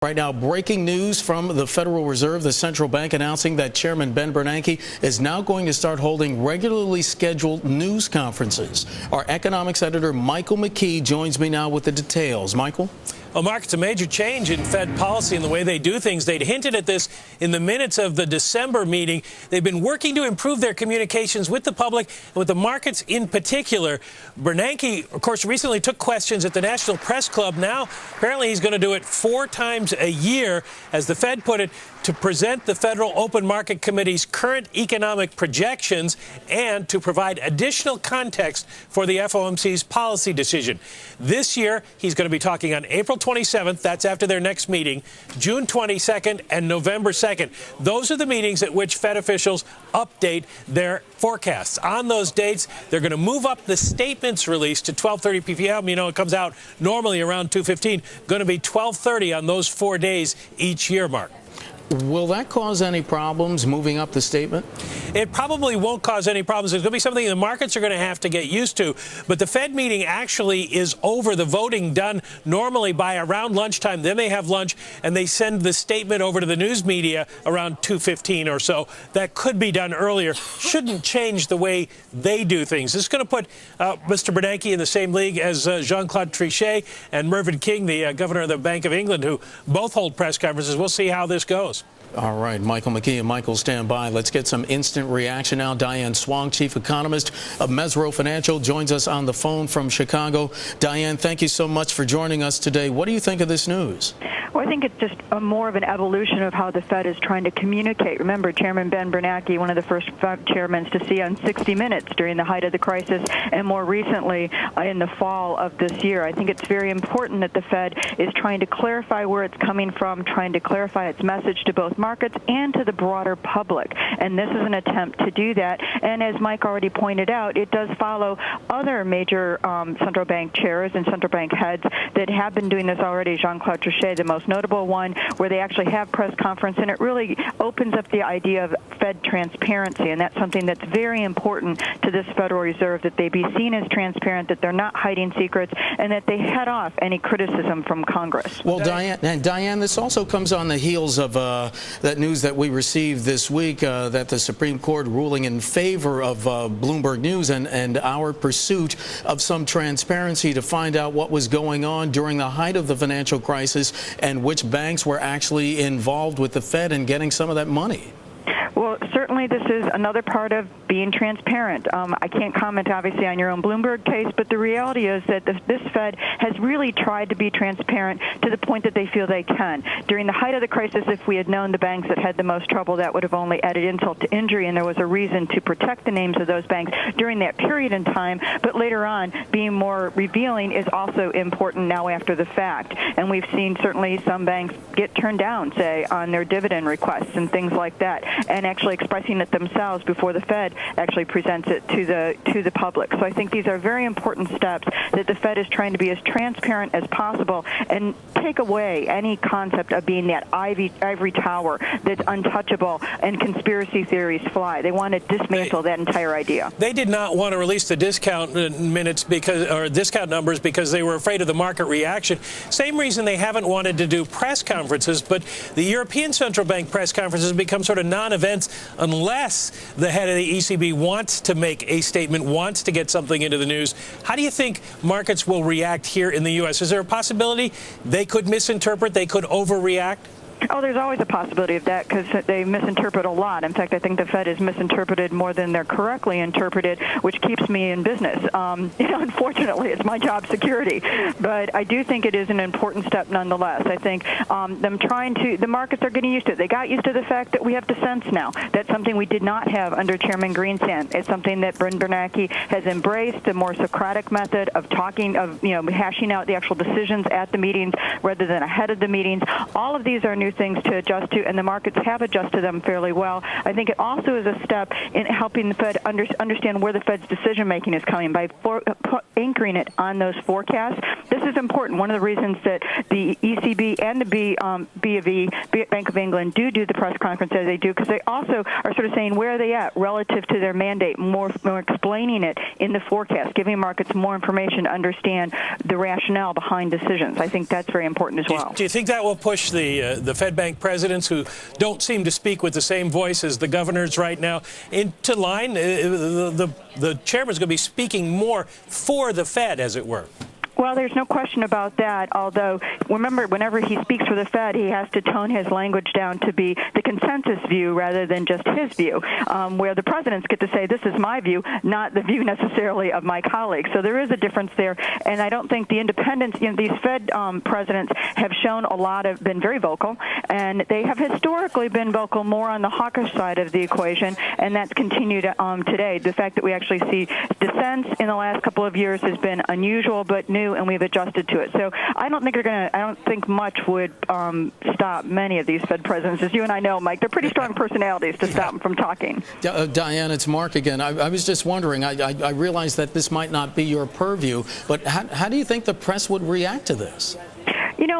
Right now, breaking news from the Federal Reserve, the central bank announcing that Chairman Ben Bernanke is now going to start holding regularly scheduled news conferences. Our economics editor, Michael McKee, joins me now with the details. Michael? Well, Mark, it's a major change in Fed policy and the way they do things. They'd hinted at this in the minutes of the December meeting. They've been working to improve their communications with the public and with the markets in particular. Bernanke, of course, recently took questions at the National Press Club. Now, apparently, he's going to do it 4 times a year, as the Fed put it, to present the Federal Open Market Committee's current economic projections and to provide additional context for the FOMC's policy decision. This year, he's going to be talking on April 27th, that's after their next meeting, June 22nd, and November 2nd. Those are the meetings at which Fed officials update their forecasts. On those dates, they're going to move up the statements release to 12:30 p.m. You know, it comes out normally around 2:15. Going to be 12:30 on those 4 days each year, Mark. Will that cause any problems moving up the statement? It probably won't cause any problems. It's going to be something the markets are going to have to get used to. But the Fed meeting actually is over. The voting done normally by around lunchtime. Then they have lunch and they send the statement over to the news media around 2:15 or so. That could be done earlier. Shouldn't change the way they do things. This is going to put Mr. Bernanke in the same league as Jean-Claude Trichet and Mervyn King, the governor of the Bank of England, who both hold press conferences. We'll see how this goes. All right, Michael McKee and Michael, stand by. Let's get some instant reaction now. Diane Swonk, chief economist of Mesirow Financial, joins us on the phone from Chicago. Diane, thank you so much for joining us today. What do you think of this news? Well, I think it's just more of an evolution of how the Fed is trying to communicate. Remember, Chairman Ben Bernanke, one of the first chairmen to see on 60 Minutes during the height of the crisis, and more recently in the fall of this year. I think it's very important that the Fed is trying to clarify where it's coming from, trying to clarify its message to both markets and to the broader public. And this is an attempt to do that. And as Mike already pointed out, it does follow other major central bank chairs and central bank heads that have been doing this already. Jean-Claude Trichet, the most notable one, where they actually have press conference, and it really opens up the idea of Fed transparency, and that's something that's very important to this Federal Reserve, that they be seen as transparent, that they're not hiding secrets, and that they head off any criticism from Congress. Well, Diane, this also comes on the heels of that news that we received this week, that the Supreme Court ruling in favor of Bloomberg News and our pursuit of some transparency to find out what was going on during the height of the financial crisis and which banks were actually involved with the Fed in getting some of that money. Well, certainly this is another part of being transparent. I can't comment, obviously, on your own Bloomberg case, but the reality is that this Fed has really tried to be transparent to the point that they feel they can. During the height of the crisis, if we had known the banks that had the most trouble, that would have only added insult to injury, and there was a reason to protect the names of those banks during that period in time. But later on, being more revealing is also important now after the fact. And we've seen certainly some banks get turned down, say, on their dividend requests and things like that, and actually expressing it themselves before the Fed actually presents it to the public. So I think these are very important steps that the Fed is trying to be as transparent as possible and take away any concept of being that ivory tower that's untouchable and conspiracy theories fly. They want to dismantle that entire idea. They did not want to release the discount minutes discount numbers because they were afraid of the market reaction. Same reason they haven't wanted to do press conferences, but the European Central Bank press conferences become sort of non-events unless the head of the ECB wants to make a statement, wants to get something into the news. How do you think markets will react here in the U.S.? Is there a possibility they could misinterpret, they could overreact? Oh, there's always a possibility of that because they misinterpret a lot. In fact, I think the Fed is misinterpreted more than they're correctly interpreted, which keeps me in business. Unfortunately, it's my job security. But I do think it is an important step nonetheless. I think the markets are getting used to it. They got used to the fact that we have dissents now. That's something we did not have under Chairman Greenspan. It's something that Ben Bernanke has embraced, the more Socratic method of hashing out the actual decisions at the meetings rather than ahead of the meetings. All of these are new new things to adjust to, and the markets have adjusted them fairly well. I think it also is a step in helping the Fed understand where the Fed's decision-making is coming by anchoring it on those forecasts. This is important. One of the reasons that the ECB and the Bank of England do the press conference as they do, because they also are sort of saying where are they at relative to their mandate, more explaining it in the forecast, giving markets more information to understand the rationale behind decisions. I think that's very important as well. Do you think that will push the Fed Bank presidents, who don't seem to speak with the same voice as the governors right now, into line? The chairman's going to be speaking more for the Fed, as it were. Well, there's no question about that, although remember, whenever he speaks for the Fed, he has to tone his language down to be the consensus view rather than just his view, where the presidents get to say, this is my view, not the view necessarily of my colleagues. So there is a difference there, and I don't think the independents, these Fed presidents have shown been very vocal, and they have historically been vocal more on the hawkish side of the equation, and that's continued today. The fact that we actually see dissents in the last couple of years has been unusual but new, and we've adjusted to it. So I don't think much would stop many of these Fed presidents. As you and I know, Mike, they're pretty strong personalities to stop them from talking. Diane, it's Mark again. I was just wondering, I realize that this might not be your purview, but how do you think the press would react to this?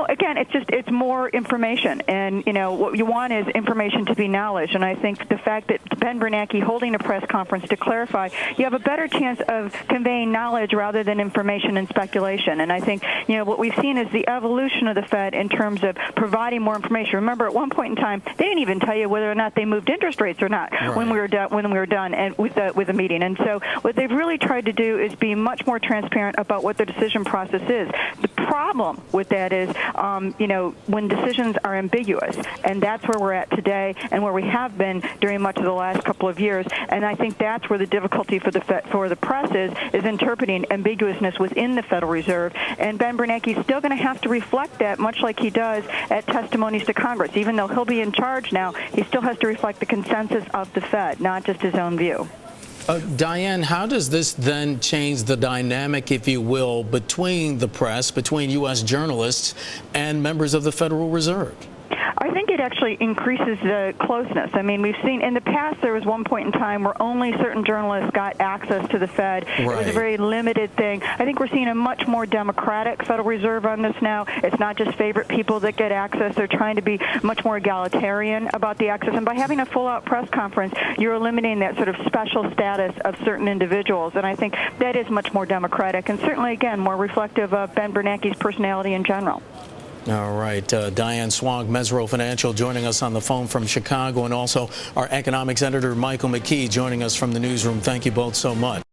Again, it's more information, and what you want is information to be knowledge. And I think the fact that Ben Bernanke holding a press conference to clarify, you have a better chance of conveying knowledge rather than information and speculation. And I think what we've seen is the evolution of the Fed in terms of providing more information. Remember, at one point in time, they didn't even tell you whether or not they moved interest rates or not when we were done and with the meeting. And so what they've really tried to do is be much more transparent about what the decision process is. The problem with that is when decisions are ambiguous, and that's where we're at today and where we have been during much of the last couple of years. And I think that's where the difficulty for the press is interpreting ambiguousness within the Federal Reserve. And Ben Bernanke is still going to have to reflect that, much like he does at testimonies to Congress. Even though he'll be in charge now, he still has to reflect the consensus of the Fed, not just his own view. Diane, how does this then change the dynamic, if you will, between the press, between U.S. journalists and members of the Federal Reserve? I think it actually increases the closeness. I mean, we've seen in the past there was one point in time where only certain journalists got access to the Fed. Right. It was a very limited thing. I think we're seeing a much more democratic Federal Reserve on this now. It's not just favorite people that get access. They're trying to be much more egalitarian about the access. And by having a full-out press conference, you're eliminating that sort of special status of certain individuals. And I think that is much more democratic and certainly, again, more reflective of Ben Bernanke's personality in general. All right. Diane Swonk, Mesirow Financial, joining us on the phone from Chicago, and also our economics editor, Michael McKee, joining us from the newsroom. Thank you both so much.